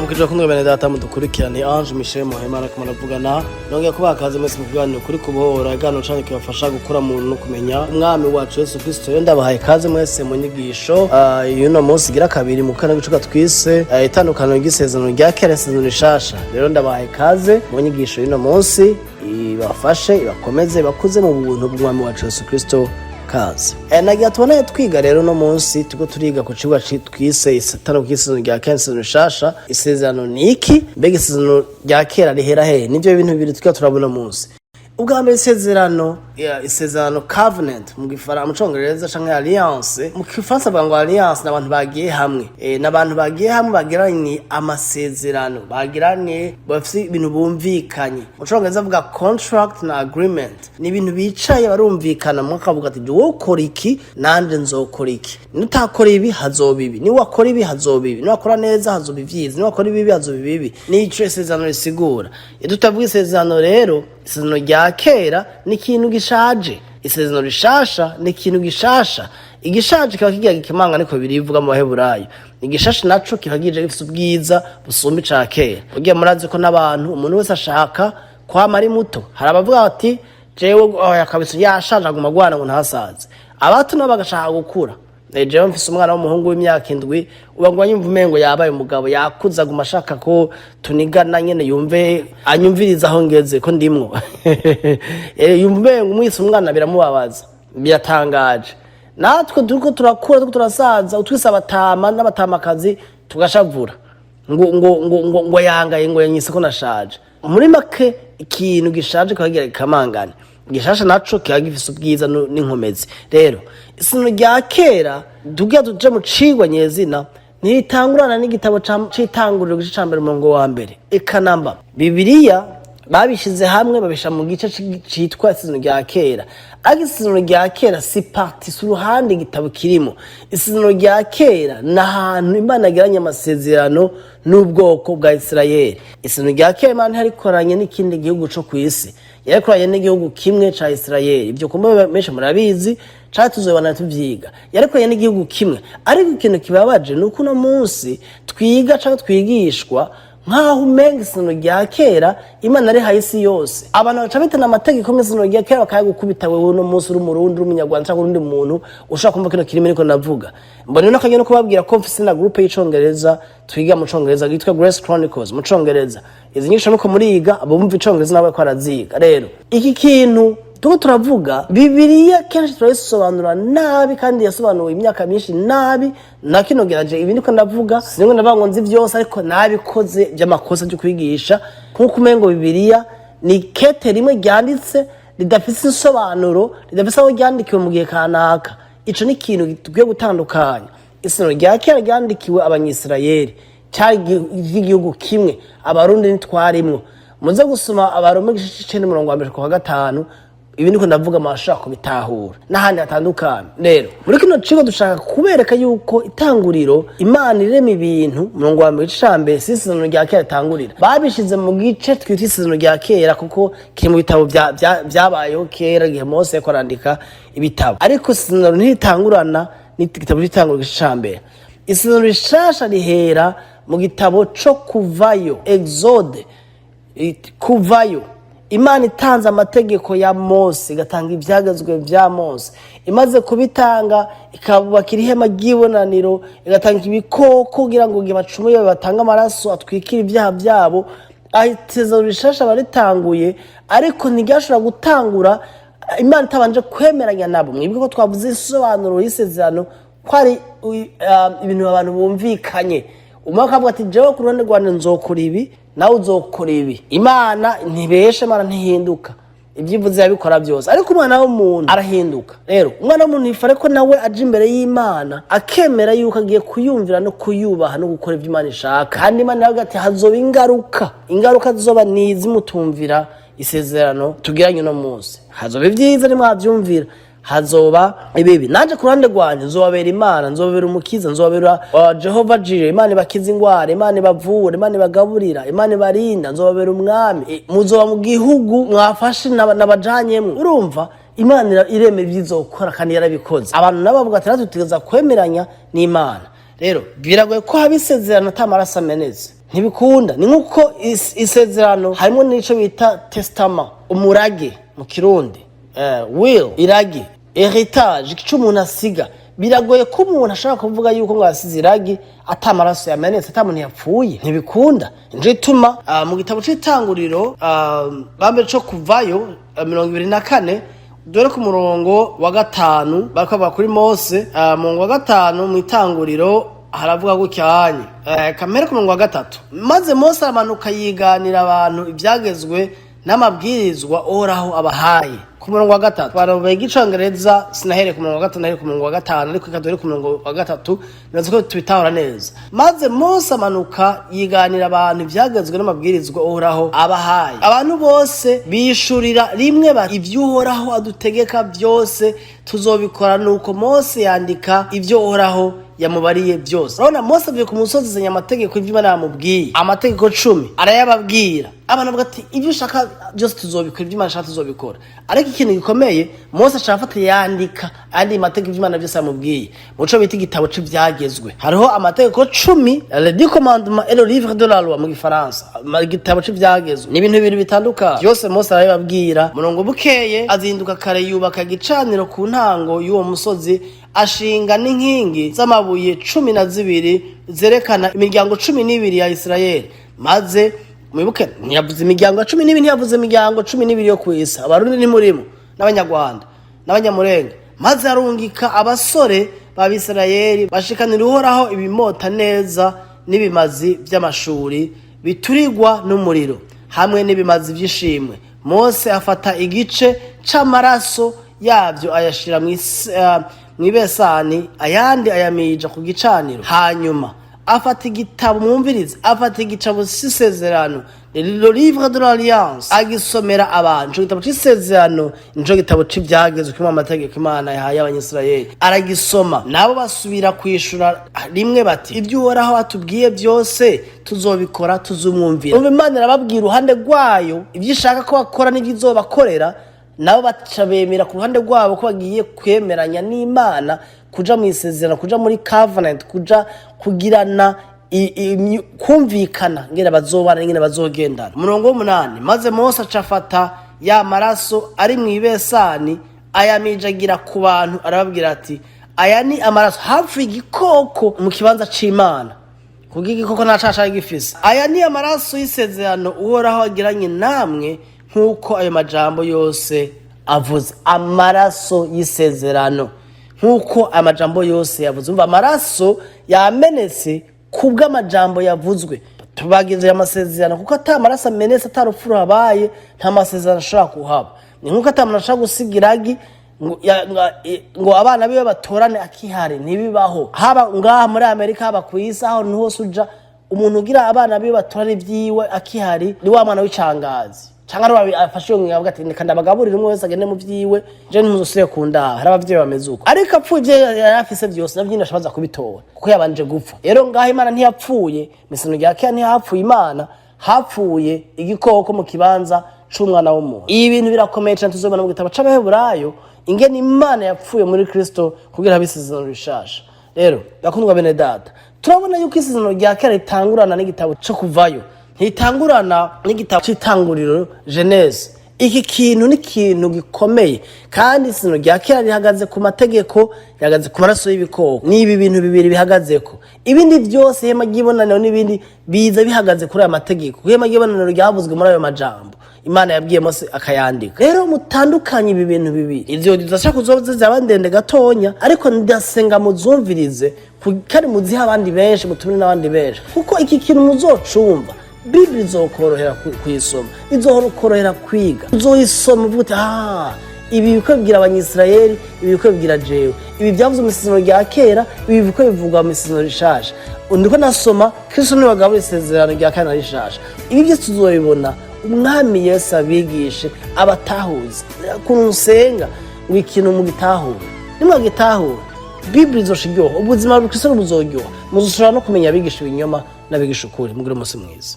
ndaramukije kumwe bene data mudukurikirane Ange Michel Muhemana kumuvugana nongeye kubakaza mwese mu kiganiro kuri kubohora igano cyane kibafasha gukura muntu no kumenya umwami wacu Yesu Kristo. Ndabahaye kaze mwese mu nyigisho y'uno munsi gira kabiri mu kana gicuka twise Itandukaniro ry'Isezerano rya Kera Rishasha. Rero ndabahaye kaze mu nyigisho y'uno munsi ibafashe ibakomeze bakuze mu buntu bw'umwami wacu Yesu Kristo. Kazi. Nagiye tubona twiga rero no munsi tuko turiga ku cigwa twise Itandukaniro ry'Isezerano rya Kera Rishasha. Isezerano niki? Mbega isezerano rya kera rihera he? Nivyo bintu bibiri tuko turabona munsi. Ubwa mbere isezerano covenant mu gifara mu Congereza canke alliance, mu Kifaransa bangwa alliance n'abantu bagiye hamwe. N'abantu bagiye hamwe bagiranye amasezerano, bagiranye bafite ibintu bumvikanye. Mu Congereza avuga contract na agreement. Ni ibintu bicaye barumvikana mu kavuga ati wowe ukora iki nanje nzokora iki. Nutakora ibi hazoba ibi. Ni wakora ibi hazoba ibi. Ni wakora neza hazoba ivyiza. Ni wakora ibi hazoba ibi. Ni ico isezerano risigura. Tutavuga isezerano rero isezerano rya kera ni ikintu gishaje. Isezerano rishasha ni ikintu gishasha. Igishaje kiba kigira gikemanga niko birivuga mu Baheburayo. Igishasha naco kihagije gifite ubwiza busumba ica kera. Ugiye murazi ko n'abantu umuntu wese ashaka kwama ari muto. Hari abavuga bati jewe yakabise yashaje aguma gwana ngo ntasaze. Abato nabo bagashaka gukura. Jewe mfise umwana w'umuhungu w'imyaka 7 ubangwa nyumva umengo yabaye umugabo yakuza guma ashaka ko tunigana nyene yumve anyumviriza aho ngeze ko ndimwo. Yumva umengo umwise umwana biramubabaza biratangaje. Natwe duko turakura duko turasaza utwisa abatama n'abatamakazi tugashavura ngo yangaye ngo yanyise ko nashaje. Muri make ikintu gishaje kagira kamangane. Gishasha naco kiyagifise ubwiza n'inkomezi. Rero isezerano rya kera dugiye tuje mu cigwa nyezina nitangurana n'igitabo c'itanguriro c'icambere umurongo wa mbere. Ekanamba Bibiliya babishize hamwe babisha mu gice citwa isezerano rya kera. Isezerano rya kera si parti su ruhande igitabo kirimo. Isezerano rya kera nahantu Imana agiranye amasezerano n'ubwoko bwa Isirayeli. Isezerano rya kera Imana yarikoranye n'ikindi gihugu co kwisi. Yarikoranye n'igihugu kimwe ca Isirayeli. Ibyo kumbe mesha murabizi catuzobana tuvyiga. Yarikoranye n'igihugu kimwe. Ariko ikintu kibabaje nuko no munsi twiga canke twigishwa nkaho umenga isezerano rya kera Imana ari hayisi yose. Abantu baca bitana amategeko y'isezerano rya kera bakayagukubita wewe no munsi uri umurundi uri umunyarwanda cyangwa urundi muntu ushaka kumva kino kirimo niko navuga. Mbone no kanye no kubabwira ko mfise na groupe y'Icongereza twiga mu Congereza yitwa Grace Chronicles mu Congereza. Izi nyisho nuko muriga abo bumva Icongereza nabo ko araziga. Rero iki kintu tuko turavuga Bibiliya kenshi turayisobanura nabi kandi yasobanuwe imyaka myinshi nabi na kino geraje ibi niko ndavuga singo ndabango nzi byose ariko nabikoze by'amakosa cyo kwigisha nkuko umengo Bibiliya ni kete rimwe ryanditse ridafise insobanuro ridafise aho ryandikiwe mu gihe kanaka. Ico ni ikintu tugiye gutandukanya. Isezerano rya kera ryandikiwe abanyisirayeli cyari igihugu kimwe abarundi ntitwarimwo. Muze gusoma abarome gice n'umurongo wa 1-5 ibi niko ndavuga amashaka kubitahura n'ahandi hatandukanye. Rero muri kino cigo dushaka kubereka yuko itanguriro Imana irema ibintu umurongo wa 1 isezerano rya kera itangurira babishize mu gice twita isezerano rya kera kuko kiri mu bitabo byabayeho kera gihe Mose yakorandika ibitabo. Ariko isezerano ntitangurana n'igitabo cy'itanguriro gice. Isezerano rishasha rihera mu gitabo cyo kuvayo Exode. Kuvayo Imana itanze amategeko ya Mose igatanga ibyagazwe bya Mose. Imaze kubitanga ikabubakira ihema ry'ibonaniro igatanga ibikoko kugira ngo gibacumuye batanga amaraso atwikira ibyaha byabo. Isezerano rishasha baritanguye ariko ntigashobora gutangura Imana itabanje kwemeranya nabo. Mwibwe ko twavuze isobanuro y'isezerano ko ari ibintu abantu bumvikanye. Umwaka avuga ati jewe ku ruhande rwanje nzokora ibi nawe uzokora ibi. Imana ntibeshe, Imana ntihinduka. Ibyivuze yabikora byose. Ariko umwana w'umuntu arahinduka. Rero umwana w'umuntu yifare ko nawe aje imbere y'Imana akemera yuko agiye kuyumvira no kuyubaha no gukora ibyo Imana ishaka. Kandi Imana yagati hazoba ingaruka zizoba nizimutumvira isezerano tugiranye no munsi. Hazoba ibyiza nimwe havyumvira, hazoba ibibi. Naje ku ruhande rwanje nzobabera Imana, nzobabera umukiza, nzobabera Jehova Jireh, Imana ibakiza ingwara, Imana ibavura, Imana ibagaburira, Imana ibarinda, nzobabera umwami. Muzoba mu gihugu mwafashe n'abajanyemwe. Urumva Imana ireme bizokora kandi yarabikoze. Abantu nabavuga ati tutigeza kwemeranya n'Imana. Rero biragoye ko habisezerano atamaraso ameneze. ntibikunda. Ni nkuko isezerano harimo n'ico bita testament, umurage mu kirundi, will, irage, heritage, ico umuntu asiga. Biragoye ko umuntu ashaka kuvuga yuko ngasize iragi atamaraso yamenetse, atamuntu yapfuye, ntibikunda. Nje ituma mu gitabo c'Itanguriro bambe cyo kuvayo 24 dore ku murongo wa 5 bakavuga kuri Mose, mu wa 5 mu Itanguriro haravuga gucyanye kamera ku murongo wa 3, maze Mose aramanuka yiganira abantu ibyagezwe n'amabwirizwa Uhoraho abahaye. Ku murongo wa 3 baravuga igicongereza, sinahere ku murongo wa 5 nahere ku murongo wa 5, ariko ikadore ku murongo wa 3 nazo ko tubitahura neza. Maze Mose amanuka yiganira abantu ibyagezwe n'amabwirizwa Uhoraho abahaye. Abantu bose bishurira rimwe bati iby'Uhoraho adutegeka byose tuzobikora. Nuko Mose yandika ibyo Uhoraho yamubariye byose. Urabona Mose avuye ku musozi zenya amategeko y'Imana yamubwiye, amategeko 10 arayababwira. Abantu bavuga ati ibyo ushaka byose tuzobikora, ibyo Imana shaka tuzobikora. Ariko ikintu gikomeye Mose ashafata yandika andi mategeko y'Imana byose yamubwiye. Muco bita igitabo cy'ibyagezwe. Hariho amategeko 10, les 10 commandements et le livre de la loi mu Gifaransa. Igitabo cy'ibyagezwe ni ibintu bibiri bitandukanye. Byose Mose arayababwira. Murongo bukeye azinduka kare yubaka igicaniro ku ntango y'uwo musozi, ashinga n'inkingi z'amabuye 12 zerekana imiryango 12 ya Isirayeli. Maze mwibuke ntiyavuze imiryango 12, ntiyavuze imiryango 12 yo kwisi. Abarundi ni murimo n'abanyarwanda n'abanyamurenge. Maze arungika abasore b'Abisirayeli bashikanira Uhoraho ibimota neza n'ibimazi by'amashuri biturigwa n'umuriro hamwe n'ibimazi by'ishimwe. Mose afata igice c'amaraso yabyo ayashira mwibesani, ayandi ayamija ku gicaniro. Hanyuma afata igitabo, mwumvirize, afata igitabo c'Isezerano, le livre de l'Alliance, agisomera abantu. Igitabo c'Isezerano nico gitabo c'ibyagezwe kirimo amategeko Imana yahaye abanyisirayeli. Aragisoma, nabo basubira kwishura rimwe bati ibyo Uhoraho atubwiye byose tuzobikora, tuzumwumvira. Imana irababwira uruhande rwayo ibyo ishaka ko bakora n'ibizobakorera, nabo baca bemera ku ruhande rwabo ko bagiye kwemeranya n'Imana, kuja mu isezerano, kuja muri covenant, kuja kugirana kumvikana ngene bazobana ngene bazogendana. Murongo 8, maze Mose acafata ya maraso ari mwibesani ayamijagira ku bantu, arababwira ati aya ni amaraso hafi igikoko mu kibanza c'Imana, kuko igikoko nacasha gifise. Aya ni amaraso y'isezerano Uhoraho agiranye namwe, nkuko ayo majambo yose avuze. Amaraso y'isezerano nkuko amajambo yose yavuze. Umva, amaraso yamenetse kubwa amajambo yavuzwe. Tubagize amasezerano kuko atamaraso amenetse atarufuru habaye, nta masezerano ashobora kuhaba. Ni nkuko atamuntu ashobora gusigiragi ngo abana biwe batorane akihari, ntibibaho. Haba ngaha muri Amerika, haba ku isi, aho ni hose uja, umuntu ugira abana biwe batorane ibyiwe akihari ni wa mwana w'icangazi. Cyangwa ari afashe yo nyavuga ati ndeka ndabagaburira umwe wese agende mu byiwe, je ntuzosire kundaha. Hari abavyeyi bameze uko, ariko apfuje yarafise byose navyo ndashabaza kubitora kuko yabanje gupfa. Rero ngaho Imana ntiyapfuye, misino rya Kera ntihapfuye Imana, hapfuye igikoko mu kibanza c'umwana w'umuntu. Ibi bintu birakomeye cyane, tuzobona mu gitabo c'Abaheburayo ingene Imana yapfuye muri Kristo kugira abisezerano rishasha. Rero bakundwa bene data, turabona yuko isezerano rya Kera ritangurana n'igitabo cyo kuvayo, ntitangurana n'igitabo c'Itanguriro Genese. Iki kintu ni kintu gikomeye, kandi isezerano rya Kera rihagaze ku mategeko, rihagaze ku maraso y'ibikoko. Nibi bintu bibiri bihagazeko. Ibindi byose ihema ry'ibonaniro n'ibindi biza bihagaze kuri aya mategeko. Ihema ry'ibonaniro ryavuzwe muri ayo majambo Imana yabwiye Mose akayandika. Rero mutandukanye ibi bintu bibiri. Ivyo dizashaka kuzoza abandende gatonya, ariko ndasenga muzumvirize kandi muziha abandi benshi, mutumire n'abandi benshi, kuko iki kintu muzocumva Biblia izokorohera kuyisoma, izokorohera kwiga. Uzoyisoma uvuga uti ibi biko bibwira abanyisirayeli, ibi biko bibwira jewe, ibi byavuze mu isezerano rya Kera, ibi biko bivugwa mu isezerano rishasha. Ndiko nasoma Kristo ni wagabura isezerano rya Kera na rishasha. Ibi byose tuzobibona Umwami Yesu abigishe abatahuze. Kunsenga wikintu mu gitahura, nimwe gitahura Biblia izoshiryoha, ubuzima bwa Kristo buzoryoha, muzoshobora no kumenya abigisha ibinyoma n'abigisha ukuri. Mugire umunsi mwiza.